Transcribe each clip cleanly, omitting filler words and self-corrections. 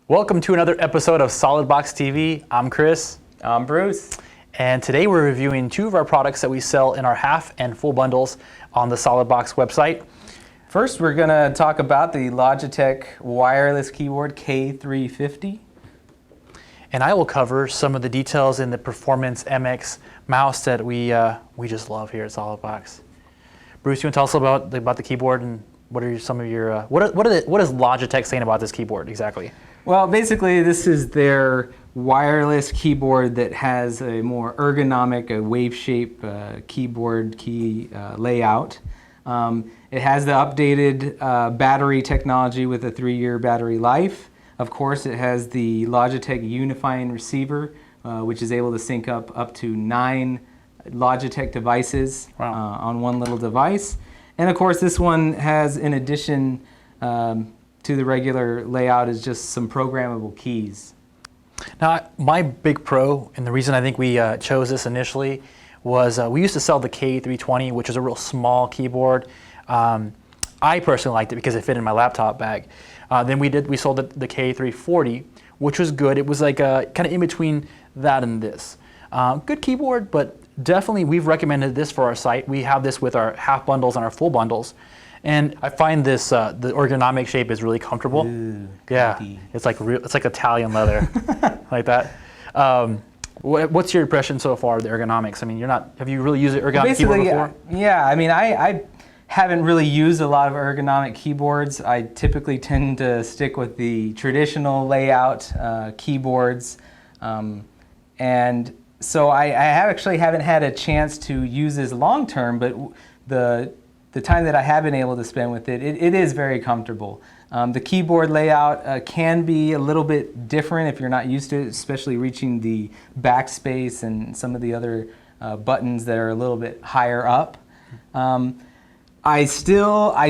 Welcome to another episode of SolidBox TV. I'm Chris. I'm Bruce. And today we're reviewing two of our products that we sell in our half and full bundles on the SolidBox website. First, we're going to talk about the Logitech wireless keyboard K350. And I will cover some of the details in the Performance MX mouse that we just love here at SolidBox. Bruce, you want to tell us about the keyboard and what are some of your what is Logitech saying about this keyboard exactly? Well, basically, this is their wireless keyboard that has a more ergonomic, a wave shape keyboard key layout. It has the updated battery technology with a 3-year battery life. Of course, it has the Logitech unifying receiver, which is able to sync up to 9 Logitech devices on one little device. And of course, this one has, in addition to the regular layout, is just some programmable keys. Now, my big pro, and the reason I think we chose this initially, was we used to sell the K320, which is a real small keyboard. I personally liked it because it fit in my laptop bag. Then we sold the K340, which was good. It was like kind of in between that and this. Good keyboard, but definitely we've recommended this for our site. We have this with our half bundles and our full bundles. And I find this the ergonomic shape is really comfortable. Ooh, yeah, it's like Italian leather, like that. What's your impression so far of the ergonomics? I mean, have you really used an ergonomic keyboard before? Yeah. I mean, I haven't really used a lot of ergonomic keyboards. I typically tend to stick with the traditional layout keyboards, and so I actually haven't had a chance to use this long term. But the time that I have been able to spend with it is very comfortable. The keyboard layout can be a little bit different if you're not used to it, especially reaching the backspace and some of the other buttons that are a little bit higher up. I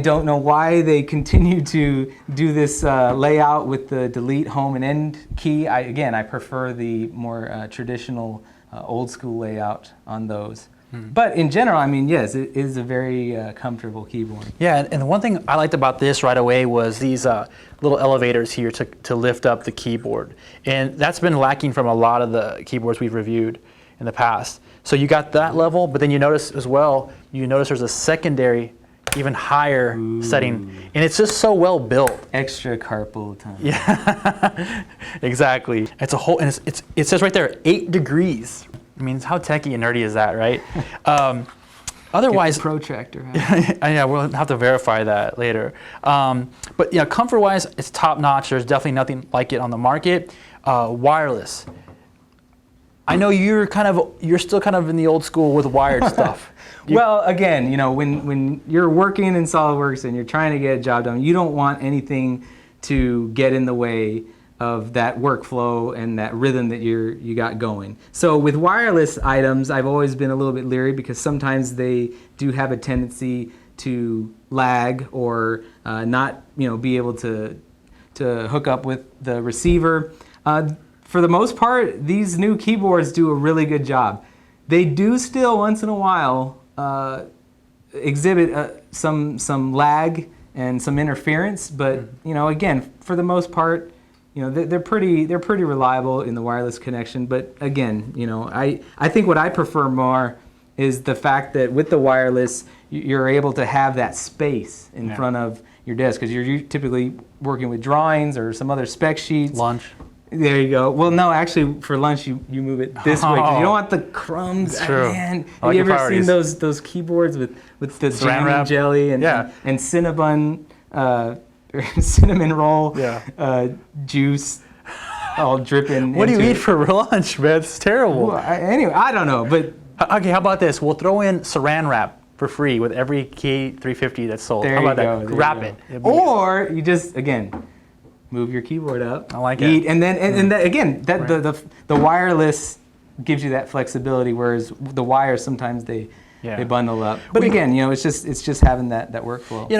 don't know why they continue to do this layout with the delete, home, and end key. I prefer the more traditional old school layout on those. But in general, I mean, yes, it is a very comfortable keyboard. Yeah, and the one thing I liked about this right away was these little elevators here to lift up the keyboard. And that's been lacking from a lot of the keyboards we've reviewed in the past. So you got that level, but then you notice as well, there's a secondary, even higher setting. And it's just so well built. Extra carpal tunnel. Yeah, exactly. It's a whole, and it says right there, 8 degrees. I mean, how techie and nerdy is that, right? Otherwise, get the protractor. Yeah, we'll have to verify that later. But yeah, comfort-wise, it's top-notch. There's definitely nothing like it on the market. Wireless. I know you're still kind of in the old school with wired stuff. Well, again, when you're working in SolidWorks and you're trying to get a job done, you don't want anything to get in the way of that workflow and that rhythm that you got going. So with wireless items, I've always been a little bit leery because sometimes they do have a tendency to lag or not be able to hook up with the receiver. For the most part, these new keyboards do a really good job. They do still once in a while exhibit some lag and some interference, but again, for the most part, they're pretty reliable in the wireless connection. But again, I think what I prefer more is the fact that with the wireless, you're able to have that space in front of your desk because you're typically working with drawings or some other spec sheets. Lunch. There you go. Well, no, actually, for lunch you move it this way because you don't want the crumbs. That's true. Man, have you ever seen those keyboards with the jam jelly and Cinnabon? Cinnamon roll juice all dripping. What do you eat for lunch, man? It's terrible. Well, anyway, I don't know, but okay. How about this? We'll throw in Saran wrap for free with every K350 that's sold. How about that? Wrap it. Or you just move your keyboard up. I like it. it. And then and that, again, the wireless gives you that flexibility, whereas the wires sometimes they bundle up. But again, it's just having that workflow.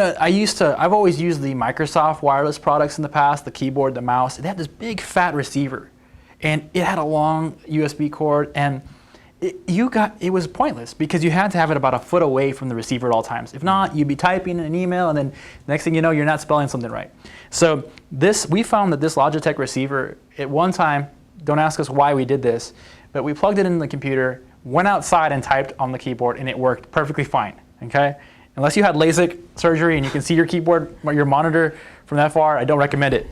I've always used the Microsoft wireless products in the past, the keyboard, the mouse. It had this big fat receiver, and it had a long USB cord, and it was pointless because you had to have it about a foot away from the receiver at all times. If not, you'd be typing an email and then next thing you know, you're not spelling something right. So we found that this Logitech receiver, at one time, don't ask us why we did this, but we plugged it in the computer, went outside and typed on the keyboard, and it worked perfectly fine, okay? Unless you had LASIK surgery and you can see your keyboard, your monitor from that far, I don't recommend it.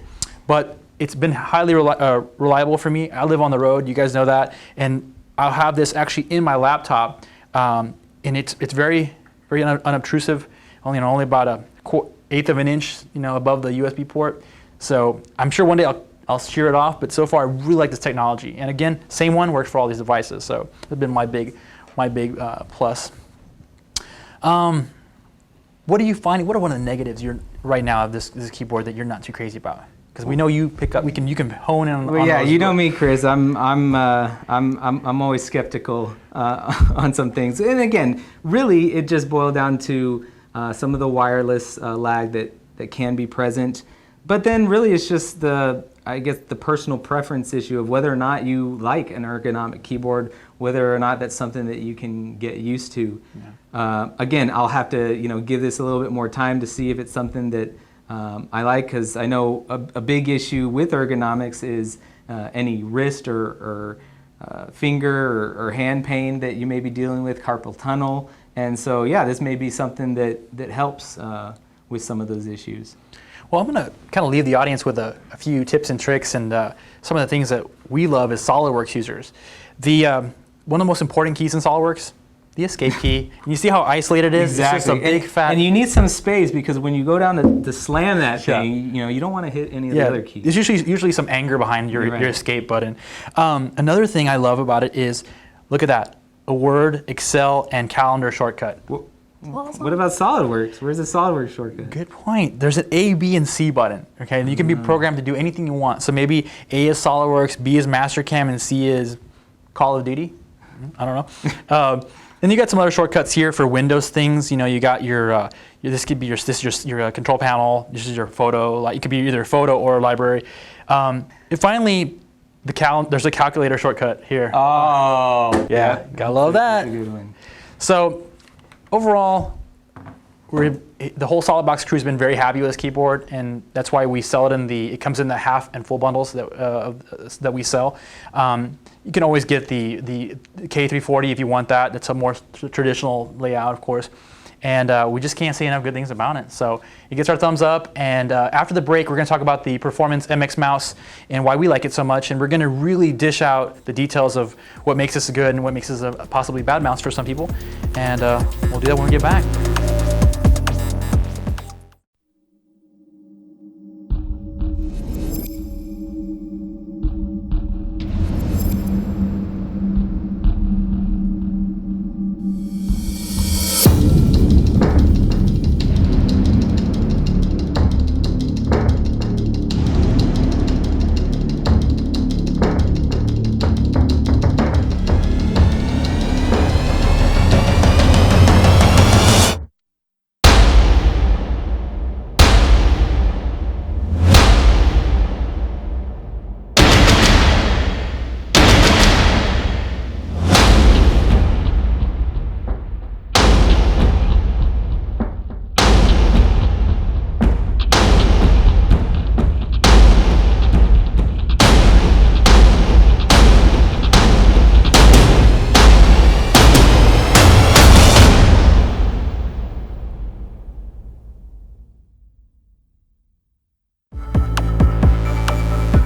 But it's been highly reliable for me. I live on the road, you guys know that, and I'll have this actually in my laptop, and it's very, very unobtrusive, only about a 1/8 of an inch, above the USB port. So I'm sure one day I'll shear it off, but so far I really like this technology. And again, same one works for all these devices, so it's been my big plus. What are you finding? What are one of the negatives right now of this keyboard that you're not too crazy about? Because we know you pick up, you can hone in on. Well, yeah, you know me, Chris. I'm always skeptical on some things, and again, really, it just boiled down to some of the wireless lag that can be present. But then, really, it's just the personal preference issue of whether or not you like an ergonomic keyboard, whether or not that's something that you can get used to. Yeah. Again, I'll have to give this a little bit more time to see if it's something that I like, because I know a big issue with ergonomics is any wrist or finger or hand pain that you may be dealing with, carpal tunnel. And so, yeah, this may be something that helps with some of those issues. Well, I'm going to kind of leave the audience with a few tips and tricks and some of the things that we love as SolidWorks users. One of the most important keys in SolidWorks, the escape key. And you see how isolated it is? Exactly. It's just a big fat... And you need some space, because when you go down to slam that thing, you don't want to hit any of the other keys. There's usually some anger behind your escape button. Another thing I love about it is, look at that, a Word, Excel, and calendar shortcut. What about SolidWorks? Where's the SolidWorks shortcut? Good point. There's an A, B, and C button. Okay, and you can be programmed to do anything you want. So maybe A is SolidWorks, B is Mastercam, and C is Call of Duty. I don't know. Then you got some other shortcuts here for Windows things. You got your this could be your control panel. This is your photo. It could be either photo or library. And finally, there's a calculator shortcut here. Oh, yeah, gotta love that. That's a good one. So overall, the whole SolidBox crew has been very happy with this keyboard, and that's why we sell it it comes in the half and full bundles that we sell. You can always get the K350 if you want that. That's a more traditional layout, of course. And we just can't say enough good things about it. So it gets our thumbs up. And after the break, we're going to talk about the Performance MX mouse and why we like it so much. And we're going to really dish out the details of what makes this good and what makes this a possibly bad mouse for some people. And we'll do that when we get back.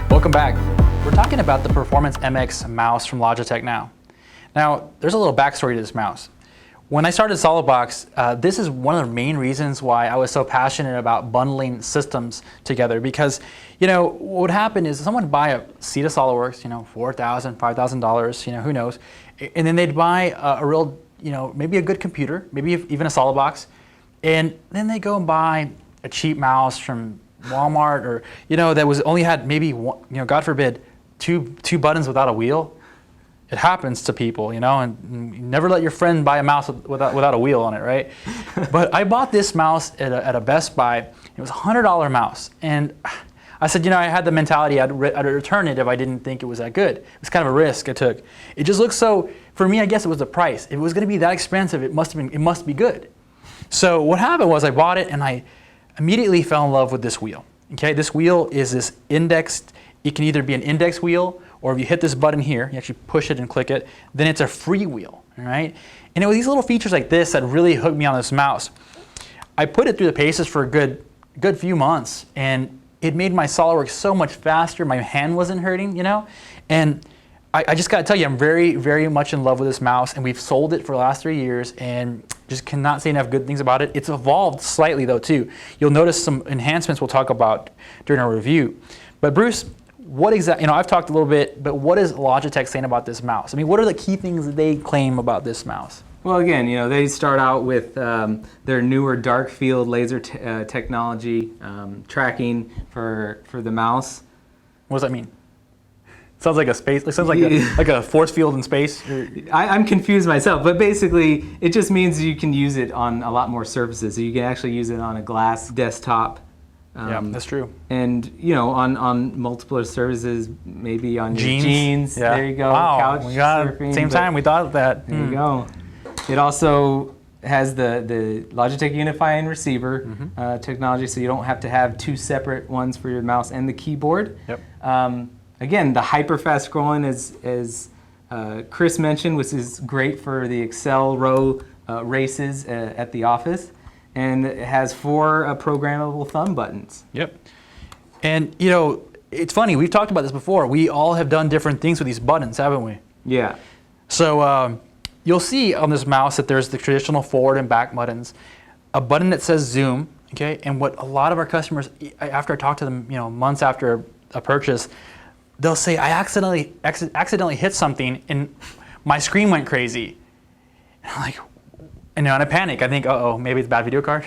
Welcome back. We're talking about the Performance MX mouse from Logitech now. Now, there's a little backstory to this mouse. When I started SolidBox, this is one of the main reasons why I was so passionate about bundling systems together, because, what would happen is someone would buy a seat of SolidWorks, $4,000, $5,000, who knows, and then they'd buy a real, maybe a good computer, maybe even a SolidBox, and then they go and buy a cheap mouse from Walmart, or that only had maybe one, God forbid, two buttons without a wheel. It happens to people, and you never let your friend buy a mouse without a wheel on it, right? But I bought this mouse at a Best Buy. It was a $100 mouse, and I said, I had the mentality I'd return it if I didn't think it was that good. It was kind of a risk I took. It just looks so, for me, I guess it was the price. If it was going to be that expensive, it must be good. So what happened was I bought it and I immediately fell in love with this wheel. Okay, this wheel is this indexed, it can either be an index wheel, or if you hit this button here, you actually push it and click it, then it's a free wheel, all right? And it was these little features like this that really hooked me on this mouse. I put it through the paces for a good few months, and it made my SolidWorks so much faster. My hand wasn't hurting, And I just got to tell you, I'm very, very much in love with this mouse, and we've sold it for the last 3 years, and just cannot say enough good things about it. It's evolved slightly though too. You'll notice some enhancements we'll talk about during our review. But Bruce, what exactly? I've talked a little bit, but what is Logitech saying about this mouse? I mean, what are the key things that they claim about this mouse? Well, again, they start out with their newer dark field laser technology tracking for the mouse. What does that mean? Sounds like a space. It sounds like a force field in space. I'm confused myself, but basically, it just means you can use it on a lot more surfaces. So you can actually use it on a glass desktop. Yeah, that's true. And on multiple surfaces, maybe on your jeans. Yeah. There you go. Wow. Couch We got surfing. Same time we thought of that. There you go. It also has the Logitech unifying receiver technology, so you don't have to have two separate ones for your mouse and the keyboard. Yep. Again, the hyper-fast scrolling, as Chris mentioned, which is great for the Excel row races at the office. And it has 4 programmable thumb buttons. Yep. And, it's funny. We've talked about this before. We all have done different things with these buttons, haven't we? Yeah. So you'll see on this mouse that there's the traditional forward and back buttons, a button that says zoom, okay? And what a lot of our customers, after I talk to them, months after a purchase, they'll say, I accidentally hit something and my screen went crazy. And I'm like, in a panic, I think, uh-oh, maybe it's a bad video card.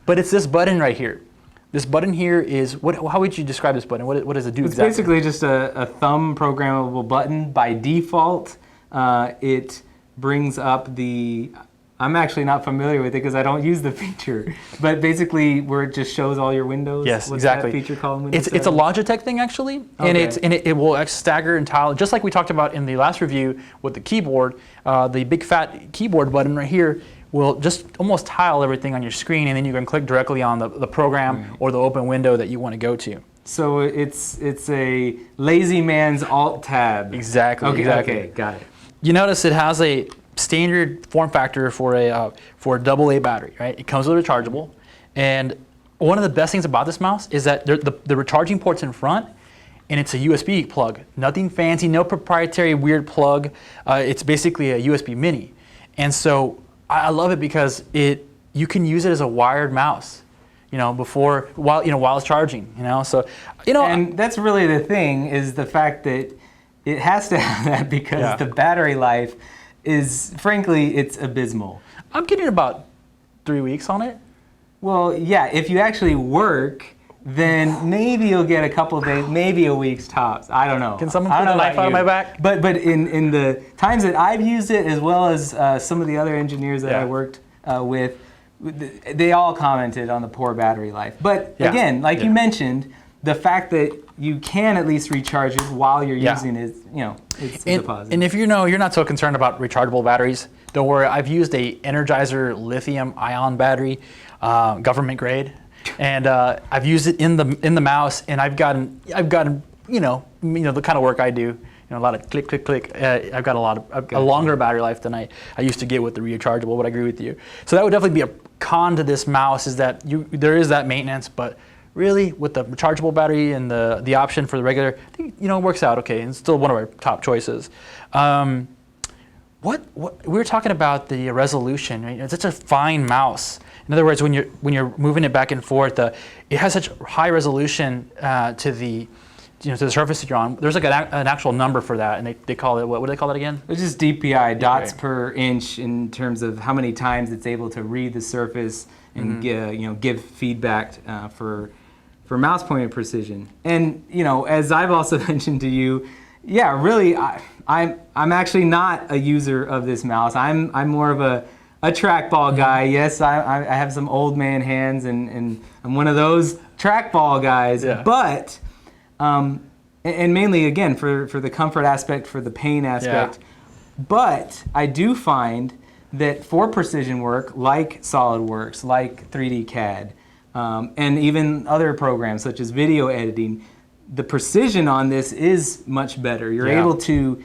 But it's this button right here. This button here is, how would you describe this button? What does it do exactly? It's basically just a thumb programmable button. By default, it brings up I'm actually not familiar with it because I don't use the feature, but basically where it just shows all your windows. Yes, What's exactly. That feature called Windows it's a Logitech thing actually, and it will stagger and tile, just like we talked about in the last review with the keyboard. The big fat keyboard button right here will just almost tile everything on your screen, and then you can click directly on the program or the open window that you want to go to. So it's a lazy man's Alt Tab. Exactly. Okay, exactly. Okay, got it. You notice it has a standard form factor for a AA battery, right? It comes with a rechargeable, and one of the best things about this mouse is that the recharging port's in front, and it's a USB plug. Nothing fancy, no proprietary weird plug. It's basically a USB mini, and so I love it because you can use it as a wired mouse, while it's charging, So and that's really the thing, is the fact that it has to have that because the battery life is, frankly, it's abysmal. I'm getting about 3 weeks on it. Well, yeah, if you actually work, then maybe you'll get a couple of days, maybe a week's tops. I don't know. Can someone put a knife out of my back? But in the times that I've used it, as well as some of the other engineers that I worked with, they all commented on the poor battery life. But again, like you mentioned, the fact that you can at least recharge it while you're using it, it's a positive. And if you're not so concerned about rechargeable batteries, don't worry. I've used a Energizer lithium-ion battery, government grade, and I've used it in the mouse, and I've gotten the kind of work I do. A lot of click, click, click. I've got a longer battery life than I used to get with the rechargeable. But I agree with you. So that would definitely be a con to this mouse, is that there is that maintenance, but really, with the rechargeable battery and the option for the regular, I think it works out okay, and it's still one of our top choices. We were talking about the resolution, right? It's such a fine mouse. In other words, when you're moving it back and forth, it has such high resolution to the surface that you're on. There's like an actual number for that, and they call it, what do they call that again? It's just DPI, dots per inch, in terms of how many times it's able to read the surface and give feedback for mouse pointer precision. And as I've also mentioned to you, really, I'm actually not a user of this mouse. I'm more of a trackball guy. Yes, I have some old man hands, and I'm one of those trackball guys, Yeah. but and mainly again for the comfort aspect, for the pain aspect. Yeah. But I do find that for precision work, like SolidWorks, like 3D CAD, and even other programs such as video editing, the precision on this is much better. You're able to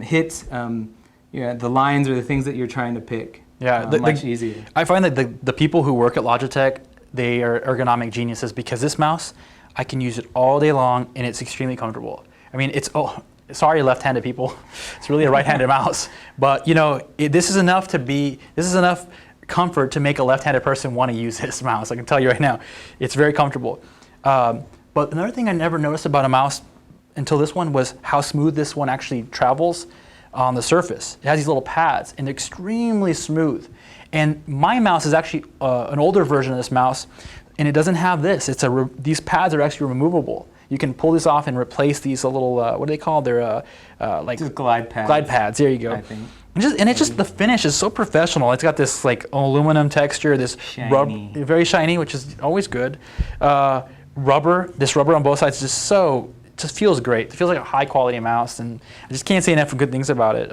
hit the lines or the things that you're trying to pick much easier. I find that the people who work at Logitech, they are ergonomic geniuses, because this mouse, I can use it all day long and it's extremely comfortable. I mean, sorry left-handed people, it's really a right-handed mouse, but you know, this is enough comfort to make a left-handed person want to use this mouse. I can tell you right now, it's very comfortable. But another thing I never noticed about a mouse until this one was how smooth this one actually travels on the surface. It has these little pads and they're extremely smooth. And my mouse is actually an older version of this mouse, and it doesn't have this. These pads are actually removable. You can pull this off and replace these little, what do they call? They're like just glide pads. Glide pads, there you go. I think. The finish is so professional. It's got this like aluminum texture, this shiny. very shiny, which is always good. This rubber on both sides is just feels great. It feels like a high quality mouse, and I just can't say enough good things about it.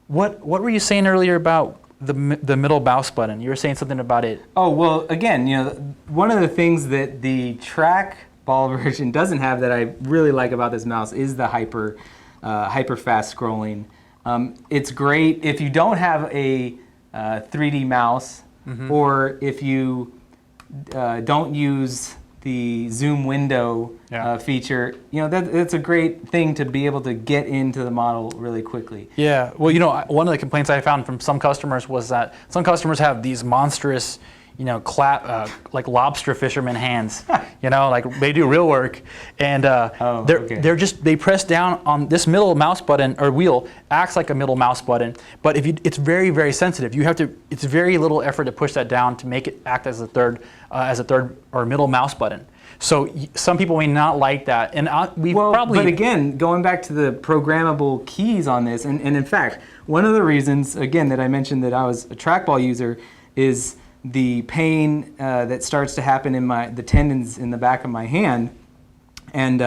What were you saying earlier about the middle mouse button? You were saying something about it. Oh, well, again, you know, one of the things that the trackball version doesn't have that I really like about this mouse is the hyper fast scrolling. It's great if you don't have a 3D mouse, or if you don't use the zoom window feature. You know, that's a great thing to be able to get into the model really quickly. Yeah, well, you know, one of the complaints I found from some customers was that some customers have these monstrous, you know, like lobster fisherman hands. You know, like they do real work, and they press down on this middle mouse button or wheel acts like a middle mouse button, but it's very, very sensitive. It's very little effort to push that down to make it act as a third or middle mouse button. So some people may not like that, and But again, going back to the programmable keys on this, and in fact, one of the reasons again that I mentioned that I was a trackball user is the pain that starts to happen in the tendons in the back of my hand, and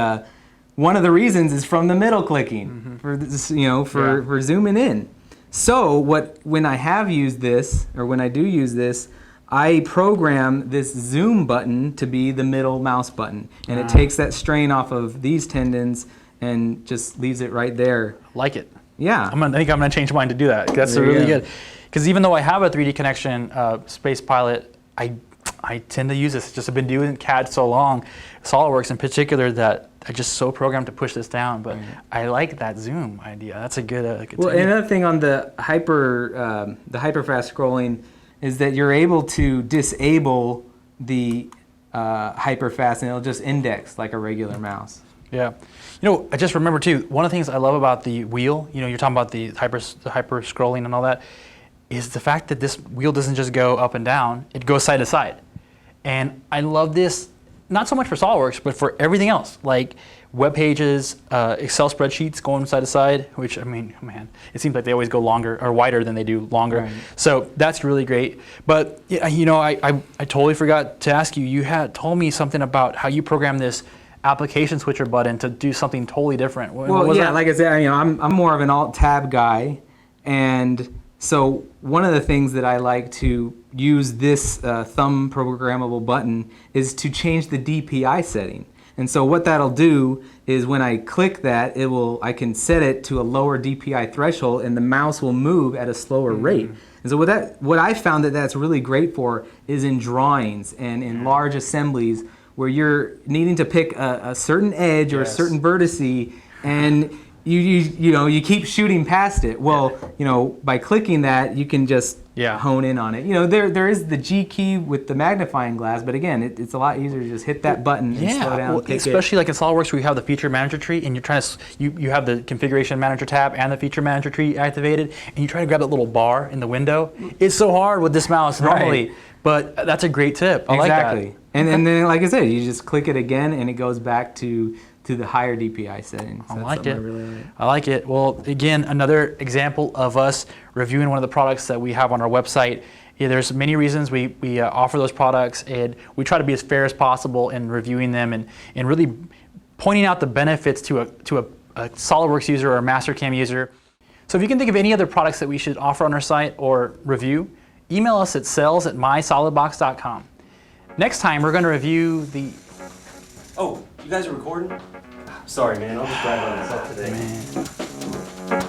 one of the reasons is from the middle clicking for this, you know, for zooming in. So when I have used this, or when I do use this, I program this zoom button to be the middle mouse button, and it takes that strain off of these tendons and just leaves it right there. Like it. Yeah. I think I'm gonna change mine to do that. That's really good. Because even though I have a 3D Connection Space Pilot, I tend to use this. Just I've been doing CAD so long, SolidWorks in particular, that I just so programmed to push this down. But I like that zoom idea. That's a good. Well, another thing on the hyper fast scrolling is that you're able to disable the hyper fast, and it'll just index like a regular mouse. Yeah. You know, I just remember too, one of the things I love about the wheel, you know, you're talking about the hyper scrolling and all that, is the fact that this wheel doesn't just go up and down, it goes side to side. And I love this, not so much for SolidWorks, but for everything else, like web pages, Excel spreadsheets going side to side, which, I mean, man, it seems like they always go longer or wider than they do longer. Right. So that's really great. But, you know, I totally forgot to ask you, you had told me something about how you program this application switcher button to do something totally different. Well, yeah, like I said, you know, I'm more of an Alt-Tab guy, and so one of the things that I like to use this thumb programmable button is to change the DPI setting. And so what that'll do is when I click that, I can set it to a lower DPI threshold, and the mouse will move at a slower rate. And so what I found that's really great for is in drawings and in large assemblies where you're needing to pick a certain edge or a certain vertice, and you keep shooting past it. Well, you know, by clicking that, you can just hone in on it. You know, there is the G key with the magnifying glass, but again, it's a lot easier to just hit that button and slow down. Well, especially like in SolidWorks, where you have the feature manager tree, and you're trying to you have the configuration manager tab and the feature manager tree activated, and you try to grab that little bar in the window. It's so hard with this mouse normally, but that's a great tip. I like that. And then, like I said, you just click it again, and it goes back to to the higher DPI setting. So I that's like something it. I really like. I like it. Well, again, another example of us reviewing one of the products that we have on our website. Yeah, there's many reasons we offer those products, and we try to be as fair as possible in reviewing them and really pointing out the benefits to a SolidWorks user or a Mastercam user. So if you can think of any other products that we should offer on our site or review, email us at sales@mysolidbox.com. Next time, we're going to review the... Oh, you guys are recording? Sorry, man. I'll just drive by myself today.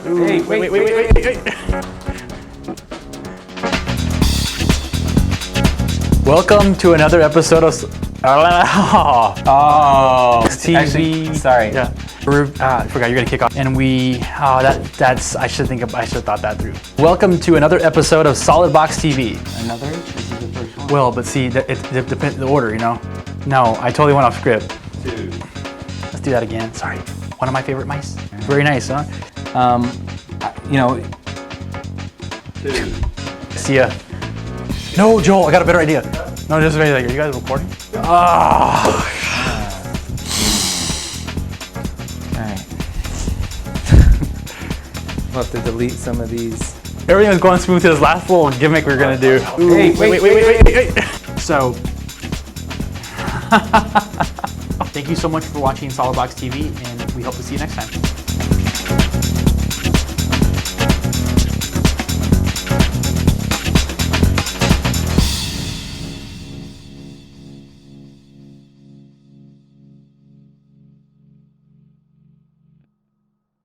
Hey, wait. Welcome to another episode of TV. Actually, sorry. Yeah. I forgot you're gonna kick off. And I should have thought that through. Welcome to another episode of SolidBox TV. Another? This is the first one. Well, but see, it depends the order, you know. No, I totally went off script. 2. Let's do that again. Sorry. One of my favorite mice. Very nice, huh? You know, 2. See ya. No, Joel, I got a better idea. No, just wait. Are you guys recording? Ah. all right. We'll have to delete some of these. Everything was going smooth to this last little gimmick we were gonna do. Ooh, Hey, wait. So, thank you so much for watching SolidBox TV, and we hope to see you next time.